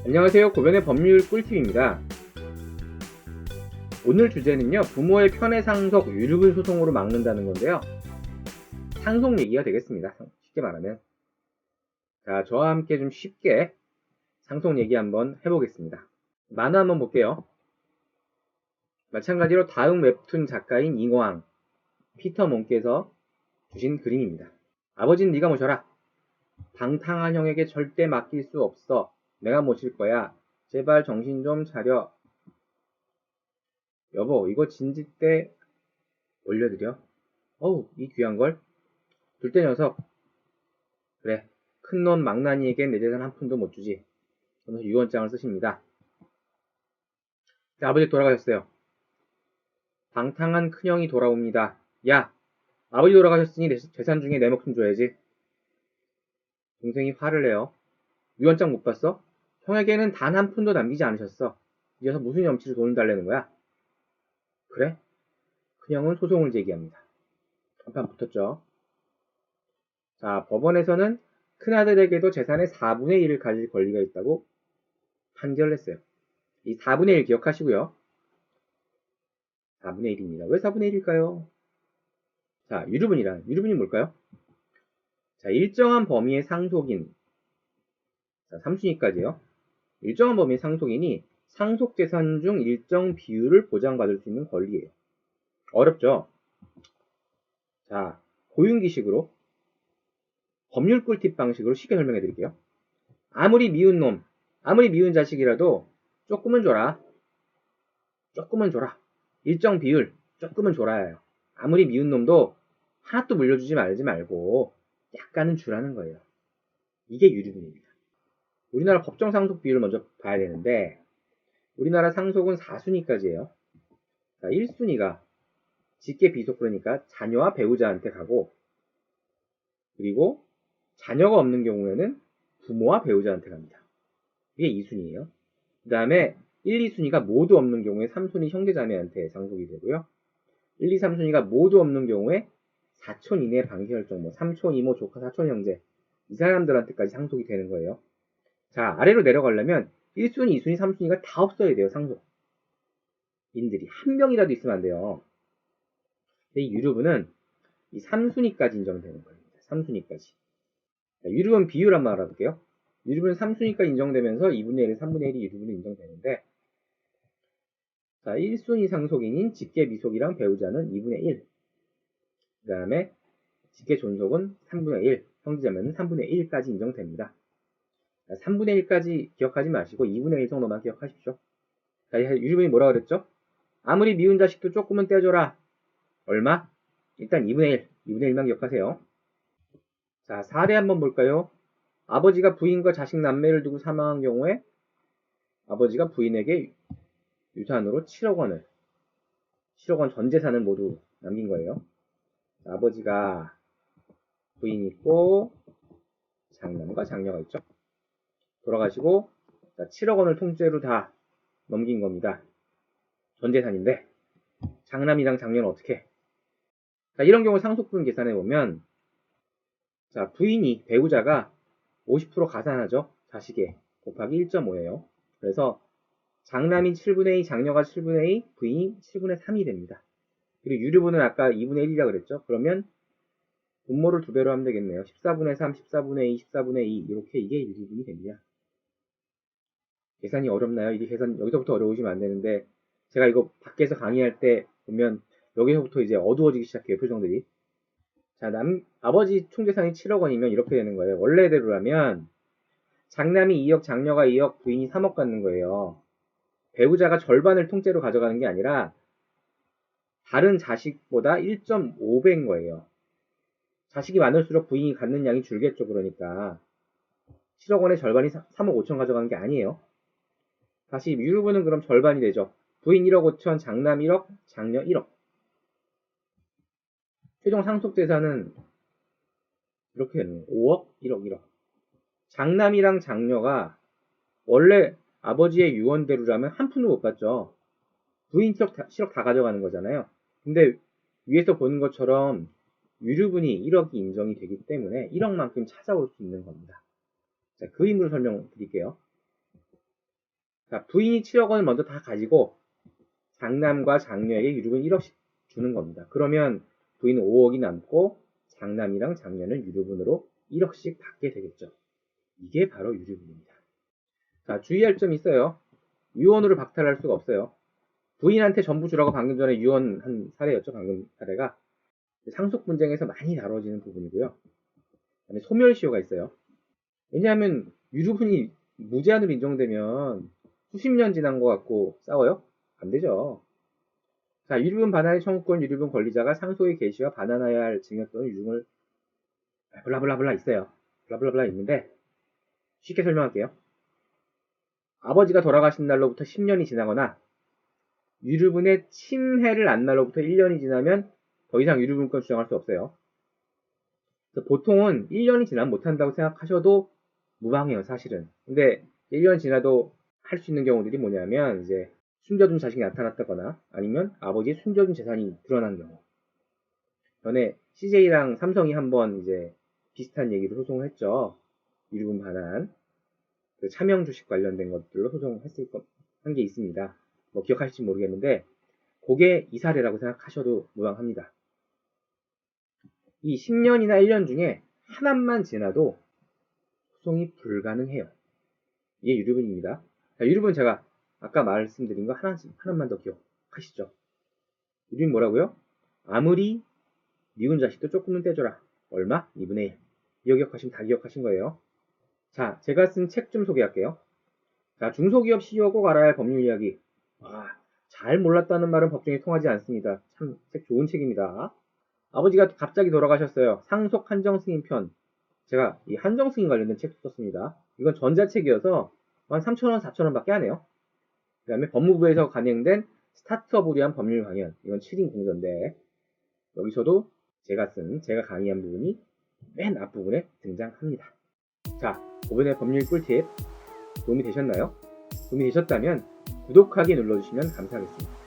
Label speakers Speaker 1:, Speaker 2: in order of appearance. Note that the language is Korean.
Speaker 1: 안녕하세요. 고변의 법률 꿀팁입니다. 오늘 주제는요, 부모의 편애 상속 유류분 소송으로 막는다는 건데요. 상속 얘기가 되겠습니다. 쉽게 말하면. 자, 저와 함께 좀 쉽게 상속 얘기 한번 해보겠습니다. 만화 한번 볼게요. 마찬가지로 다음 웹툰 작가인 잉어왕, 피터 몬께서 주신 그림입니다. 아버진 네가 모셔라. 방탕한 형에게 절대 맡길 수 없어. 내가 모실 거야. 제발 정신 좀 차려. 여보, 이거 진지 때 올려드려. 어우, 이 귀한 걸? 둘째 녀석. 그래, 큰놈 망나니에겐 내 재산 한 푼도 못 주지. 그러면서 유언장을 쓰십니다. 아버지 돌아가셨어요. 방탕한 큰형이 돌아옵니다. 야, 아버지 돌아가셨으니 내 재산 중에 내 목숨 줘야지. 동생이 화를 내요. 유언장 못 봤어? 형에게는 단 한 푼도 남기지 않으셨어. 이제서 무슨 염치로 돈을 달래는 거야? 그래? 큰형은 소송을 제기합니다. 한판 붙었죠. 자, 법원에서는 큰아들에게도 재산의 4분의 1을 가질 권리가 있다고 판결을 했어요. 이 4분의 1 기억하시고요. 4분의 1입니다. 왜 4분의 1일까요? 자, 유류분이 뭘까요? 자, 일정한 범위의 상속인. 자, 3순위까지요. 일정한 범위의 상속인이 상속재산 중 일정 비율을 보장받을 수 있는 권리예요. 어렵죠? 자, 고윤기식으로 법률 꿀팁 방식으로 쉽게 설명해 드릴게요. 아무리 미운 놈, 아무리 미운 자식이라도 조금은 줘라. 조금은 줘라. 일정 비율, 조금은 줘라예요. 아무리 미운 놈도 하나도 물려주지 말고 약간은 주라는 거예요. 이게 유류분입니다. 우리나라 법정 상속 비율을 먼저 봐야 되는데 우리나라 상속은 4순위까지예요. 1순위가 직계 비속, 그러니까 자녀와 배우자한테 가고, 그리고 자녀가 없는 경우에는 부모와 배우자한테 갑니다. 이게 2순위예요. 그 다음에 1, 2순위가 모두 없는 경우에 3순위 형제자매한테 상속이 되고요. 1, 2, 3순위가 모두 없는 경우에 사촌 이내 방기혈정, 삼촌, 이모, 조카, 사촌, 형제, 이 사람들한테까지 상속이 되는 거예요. 자, 아래로 내려가려면 1순위, 2순위, 3순위가 다 없어야 돼요, 상속인들이. 한 명이라도 있으면 안 돼요. 이 유류분은 이 3순위까지 인정되는 거예요. 3순위까지. 유류분 비율 한번 알아볼게요. 유류분은 3순위까지 인정되면서 2분의 1, 3분의 1이 유류분이 인정되는데, 자, 1순위 상속인인 직계 미속이랑 배우자는 2분의 1. 그 다음에 직계 존속은 3분의 1, 형제자매는 3분의 1까지 인정됩니다. 3분의 1까지 기억하지 마시고 2분의 1 정도만 기억하십시오. 자, 유리분이 뭐라 그랬죠? 아무리 미운 자식도 조금은 떼줘라. 얼마? 일단 2분의 1, 2분의 1만 기억하세요. 자, 사례 한번 볼까요? 아버지가 부인과 자식 남매를 두고 사망한 경우에 아버지가 부인에게 유산으로 7억 원을, 7억 원 전 재산을 모두 남긴 거예요. 자, 아버지가 부인 있고 장남과 장녀가 있죠. 돌아가시고 7억 원을 통째로 다 넘긴 겁니다. 전 재산인데 장남이랑 장녀는 어떻게 해? 자, 이런 경우 상속분 계산해 보면, 자, 부인이, 배우자가 50% 가산하죠. 자식에 곱하기 1.5예요. 그래서 장남이 7분의 2, 장녀가 7분의 2, 부인이 7분의 3이 됩니다. 그리고 유류분은 아까 2분의 1이라 그랬죠. 그러면 분모를 2배로 하면 되겠네요. 14분의 3, 14분의 2, 14분의 2, 이렇게 이게 유류분이 됩니다. 계산이 어렵나요? 이게 계산 여기서부터 어려우시면 안 되는데, 제가 이거 밖에서 강의할 때 보면 여기서부터 이제 어두워지기 시작해요, 표정들이. 자, 아버지 총재산이 7억 원이면 이렇게 되는 거예요. 원래대로라면 장남이 2억, 장녀가 2억, 부인이 3억 갖는 거예요. 배우자가 절반을 통째로 가져가는 게 아니라 다른 자식보다 1.5배인 거예요. 자식이 많을수록 부인이 갖는 양이 줄겠죠. 그러니까 7억 원의 절반이 3억 5천 가져가는 게 아니에요. 다시 유류분은 그럼 절반이 되죠. 부인 1억 5천, 장남 1억, 장녀 1억. 최종 상속재산은 이렇게 되는 거예요. 5억, 1억, 1억. 장남이랑 장녀가 원래 아버지의 유언대로라면 한 푼도 못 받죠. 부인 7억 다 가져가는 거잖아요. 근데 위에서 보는 것처럼 유류분이 1억이 인정이 되기 때문에 1억만큼 찾아올 수 있는 겁니다. 자, 그 힘으로 설명드릴게요. 자, 부인이 7억 원을 먼저 다 가지고 장남과 장녀에게 유류분 1억씩 주는 겁니다. 그러면 부인은 5억이 남고 장남이랑 장녀는 유류분으로 1억씩 받게 되겠죠. 이게 바로 유류분입니다. 자, 주의할 점이 있어요. 유언으로 박탈할 수가 없어요. 부인한테 전부 주라고 방금 전에 유언한 사례였죠. 방금 사례가. 상속 분쟁에서 많이 다뤄지는 부분이고요. 그다음에 소멸시효가 있어요. 왜냐하면 유류분이 무제한으로 인정되면 수십 년 지난 것 같고 싸워요? 안 되죠. 자, 유류분 반환의 청구권 유류분 권리자가 상속의 개시와 반환해야 할 증여 또는 유증을 블라블라블라 있어요. 블라블라블라 있는데 쉽게 설명할게요. 아버지가 돌아가신 날로부터 10년이 지나거나 유류분의 침해를 안 날로부터 1년이 지나면 더 이상 유류분권 주장할 수 없어요. 보통은 1년이 지나면 못한다고 생각하셔도 무방해요, 사실은. 근데 1년 지나도 할 수 있는 경우들이 뭐냐면 이제 숨겨둔 자식이 나타났다거나 아니면 아버지의 숨겨둔 재산이 드러난 경우. 전에 CJ랑 삼성이 한번 이제 비슷한 얘기로 소송을 했죠. 유류분 반환, 그 차명 주식 관련된 것들로 한 게 있습니다. 뭐 기억하실지 모르겠는데 그게 이 사례라고 생각하셔도 무방합니다. 이 10년이나 1년 중에 하나만 지나도 소송이 불가능해요. 이게 유류분입니다. 자, 유류분 제가 아까 말씀드린 거 하나만 더 기억하시죠. 유류분 뭐라고요? 아무리 미운 자식도 조금은 떼줘라. 얼마? 2분의 1. 이거 기억하시면 다 기억하신 거예요. 자, 제가 쓴 책 좀 소개할게요. 자, 중소기업 CEO가 꼭 알아야 할 법률 이야기. 잘 몰랐다는 말은 법정에 통하지 않습니다. 참 책 좋은 책입니다. 아버지가 갑자기 돌아가셨어요. 상속 한정승인 편. 제가 이 한정승인 관련된 책도 썼습니다. 이건 전자책이어서 한 3,000원, 4,000원 밖에 안 해요. 그 다음에 법무부에서 간행된 스타트업을 위한 법률 강연. 이건 7인 공저인데 여기서도 제가 강의한 부분이 맨 앞부분에 등장합니다. 자, 5분의 법률 꿀팁 도움이 되셨나요? 도움이 되셨다면 구독하기 눌러주시면 감사하겠습니다.